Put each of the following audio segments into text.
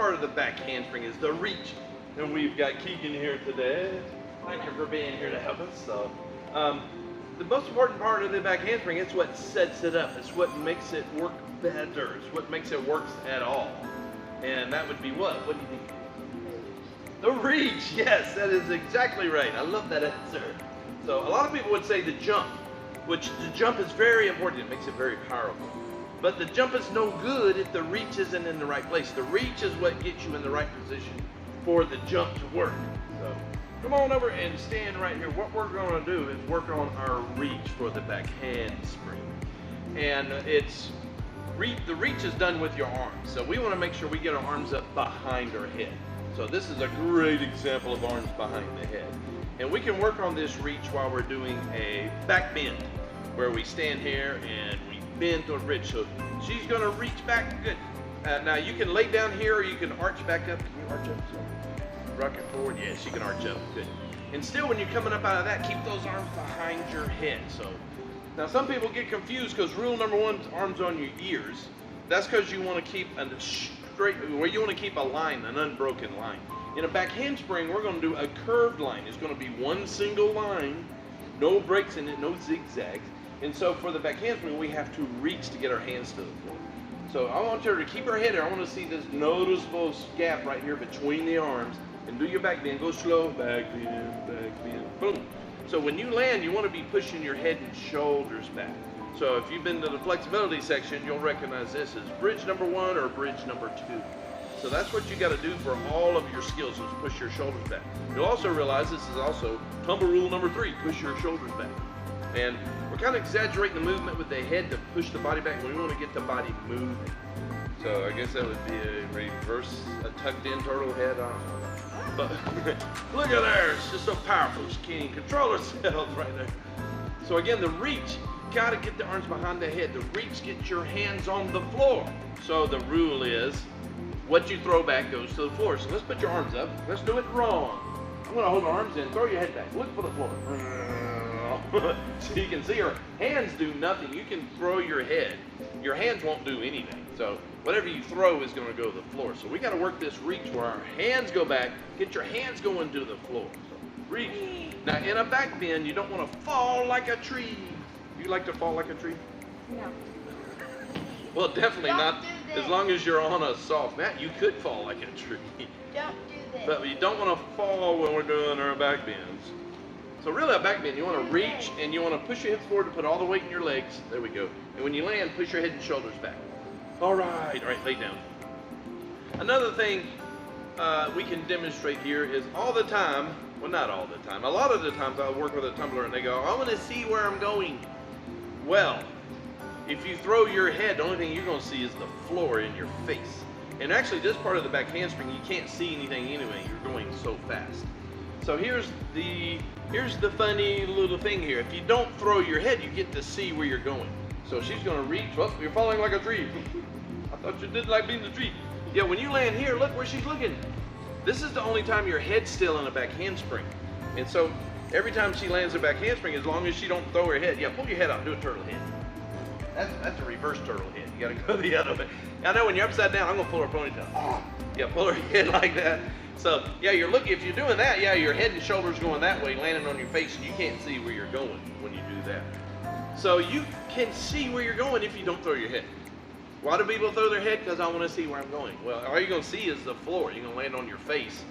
part of the back handspring is the reach. And we've got Keegan here today. Thank you for being here to help us. So, the most important part of the back handspring, it's what sets it up. It's what makes it work better. It's what makes it work at all. And that would be what? What do you think? The reach. Yes, that is exactly right. I love that answer. So a lot of people would say the jump, which the jump is very important. It makes it very powerful. But the jump is no good if the reach isn't in the right place. The reach is what gets you in the right position for the jump to work. So come on over and stand right here. What we're going to do is work on our reach for the back handspring. And the reach is done with your arms. So we want to make sure we get our arms up behind our head. So this is a great example of arms behind the head. And we can work on this reach while we're doing a back bend, where we stand here and we bend toward bridge. So she's going to reach back. Good. Now you can lay down here or you can arch back up. Can you arch up? So rock it forward. Yes, you can arch up. Good. And still, when you're coming up out of that, keep those arms behind your head. So now some people get confused because rule number one is arms on your ears. That's because you want to keep a straight, where you want to keep a line, an unbroken line. In a back handspring, we're going to do a curved line. It's going to be one single line, no breaks in it, no zigzags. And so for the back handspring, we have to reach to get our hands to the floor. So I want her to keep her head here. I want to see this noticeable gap right here between the arms. And do your back bend. Go slow. Back bend. Boom. So when you land, you want to be pushing your head and shoulders back. So if you've been to the flexibility section, you'll recognize this as bridge number 1 or bridge number 2. So that's what you got to do for all of your skills, is push your shoulders back. You'll also realize this is also tumble rule number 3, push your shoulders back. And we're kind of exaggerating the movement with the head to push the body back. We want to get the body moving. So I guess that would be a reverse, a tucked in turtle head. I don't know. But look at her, it's just so powerful. She can't even control herself right there. So again, the reach, got to get the arms behind the head. The reach, get your hands on the floor. So the rule is, what you throw back goes to the floor. So let's put your arms up. Let's do it wrong. I'm going to hold my arms in. Throw your head back. Look for the floor. So you can see her hands do nothing. You can throw your head. Your hands won't do anything. So whatever you throw is going to go to the floor. So we got to work this reach where our hands go back. Get your hands going to the floor. So reach. Now in a back bend, you don't want to fall like a tree. You like to fall like a tree? No. Well, definitely not. As long as you're on a soft mat, you could fall like a tree. Don't do this. But you don't want to fall when we're doing our back bends. So really a back bend, you want to reach and you want to push your hips forward to put all the weight in your legs. There we go. And when you land, push your head and shoulders back. All right, lay down. Another thing we can demonstrate here is all the time, well, not all the time, a lot of the times I'll work with a tumbler and they go, I want to see where I'm going. Well, if you throw your head, the only thing you're going to see is the floor in your face. And actually this part of the back handspring, you can't see anything anyway. You're going so fast. So here's the funny little thing here. If you don't throw your head, you get to see where you're going. So she's going to reach. Well, you're falling like a tree. I thought you didn't like being a tree. Yeah, when you land here, look where she's looking. This is the only time your head's still in a back handspring. And so every time she lands a back handspring, as long as she don't throw her head, yeah, pull your head out, do a turtle head. That's a reverse turtle head. You gotta go the other way. I know when you're upside down, I'm gonna pull her ponytail. Oh, yeah, pull her head like that. So yeah, you're looking, if you're doing that, yeah, your head and shoulders going that way, landing on your face, and you can't see where you're going when you do that. So you can see where you're going if you don't throw your head. Why do people throw their head? Because I want to see where I'm going. Well, all you're gonna see is the floor. You're gonna land on your face,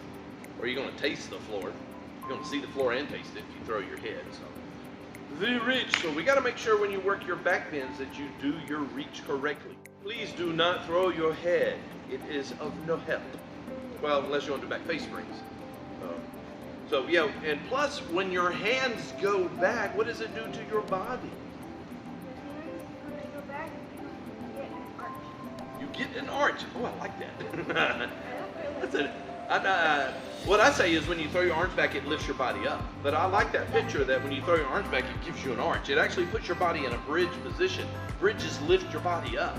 or you're gonna taste the floor. You're gonna see the floor and taste it if you throw your head. So. The reach. So we got to make sure when you work your back bends that you do your reach correctly. Please do not throw your head. It is of no help. Well, unless you want to do back face springs. So yeah, and plus when your hands go back, what does it do to your body? When they go back, you get an arch. You get an arch. Oh, I like that. That's it. What I say is when you throw your arms back, it lifts your body up. But I like that picture that when you throw your arms back, it gives you an arch. It actually puts your body in a bridge position. Bridges lift your body up.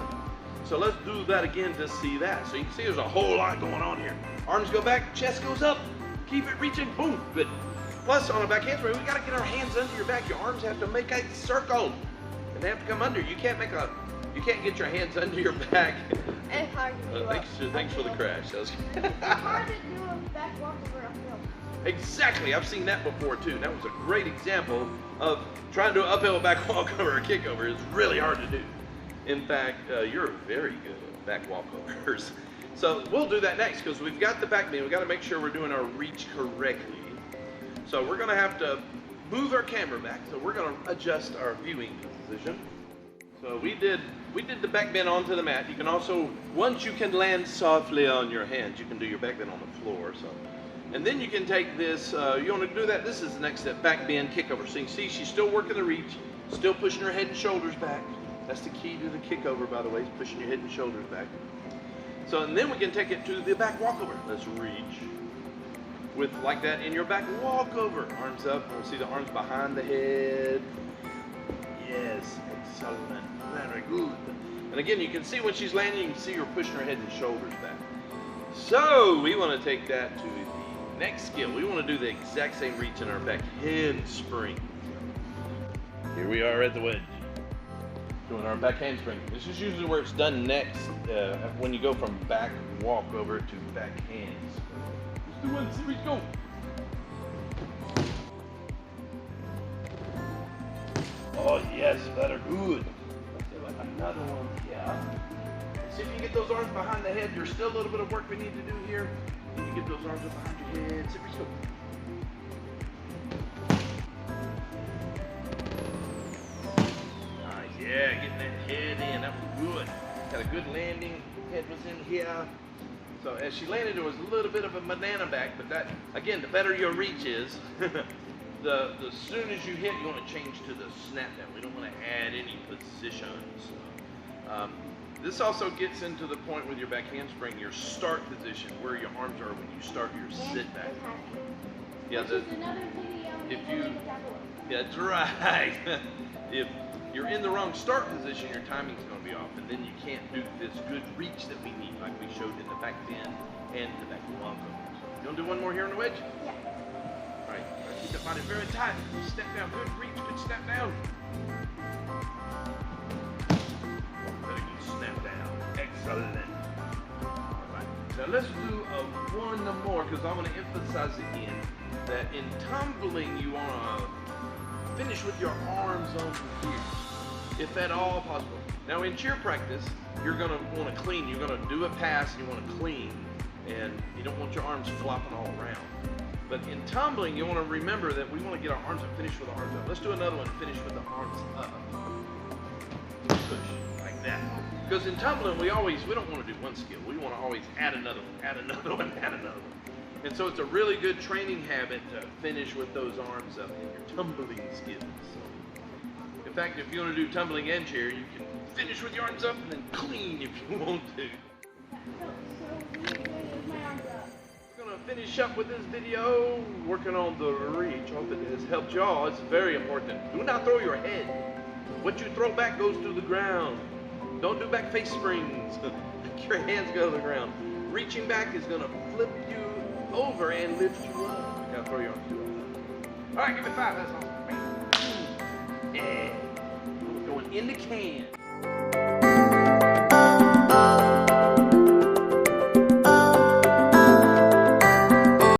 So let's do that again to see that. So you can see there's a whole lot going on here. Arms go back, chest goes up, keep it reaching, boom, good. Plus on a back handspring, we gotta get our hands under your back. Your arms have to make a circle and they have to come under. You can't make a you can't get your hands under your back. It's hard to do Thanks for the crash. That was It's hard to do a back walkover uphill. Exactly, I've seen that before too. That was a great example of trying to do an uphill back walkover or kickover. It's really hard to do. In fact, you're very good at back walkovers. So we'll do that next because we've got the back bend. We've got to make sure we're doing our reach correctly. So we're going to have to move our camera back. So we're going to adjust our viewing position. So we did the back bend onto the mat. You can also, once you can land softly on your hands, you can do your back bend on the floor. So, and then you can take this, you want to do that, this is the next step, back bend, kickover. So you can see she's still working the reach, still pushing her head and shoulders back. That's the key to the kickover, by the way, is pushing your head and shoulders back. So, and then we can take it to the back walkover. Let's reach with like that in your back walkover. Arms up, we'll see the arms behind the head. Yes, excellent, very good. And again, you can see when she's landing, you can see her pushing her head and shoulders back. So we want to take that to the next skill. We want to do the exact same reach in our back handspring. Here we are at the wedge, doing our back handspring. This is usually where it's done next, when you go from back walkover to back hands. Let's do one, see we go. Oh yes, better, good. Like another one, yeah. See if you can get those arms behind the head. There's still a little bit of work we need to do here. You can get those arms up behind your head. See if we go. Nice, yeah, getting that head in. That was good. Got a good landing. Head was in here. So as she landed, there was a little bit of a banana back, but that, again, the better your reach is, the soon as you hit, you want to change to the snap down. We don't want to add any positions. This also gets into the point with your back handspring, your start position, where your arms are when you start your sit back. Yeah, that's right. If you're in the wrong start position, your timing's going to be off, and then you can't do this good reach that we need, like we showed in the back bend and the back walkover. You want to do one more here on the wedge? Yeah. All right, keep that body very tight. Step down, good reach, good snap down. Very good snap down. Excellent. All right, now let's do one more, because I want to emphasize again that in tumbling, you want to finish with your arms on here, if at all possible. Now in cheer practice, you're going to want to clean. You're going to do a pass and you want to clean, and you don't want your arms flopping all around. But in tumbling, you want to remember that we want to get our arms up, finish with the arms up. Let's do another one, finish with the arms up. Push, like that. Because in tumbling, we don't want to do one skill. We want to always add another one, add another one, add another one. And so it's a really good training habit to finish with those arms up in your tumbling skills. So, in fact, if you want to do tumbling and chair, you can finish with your arms up and then clean if you want to. We're going to finish up with this video, working on the reach. Hope it has helped y'all. It's very important. Do not throw your head. What you throw back goes to the ground. Don't do back face springs. Your hands go to the ground. Reaching back is going to flip you over and lift you up. You gotta throw your arms too up. All right, give me 5. That's awesome. Yeah. Going in the can.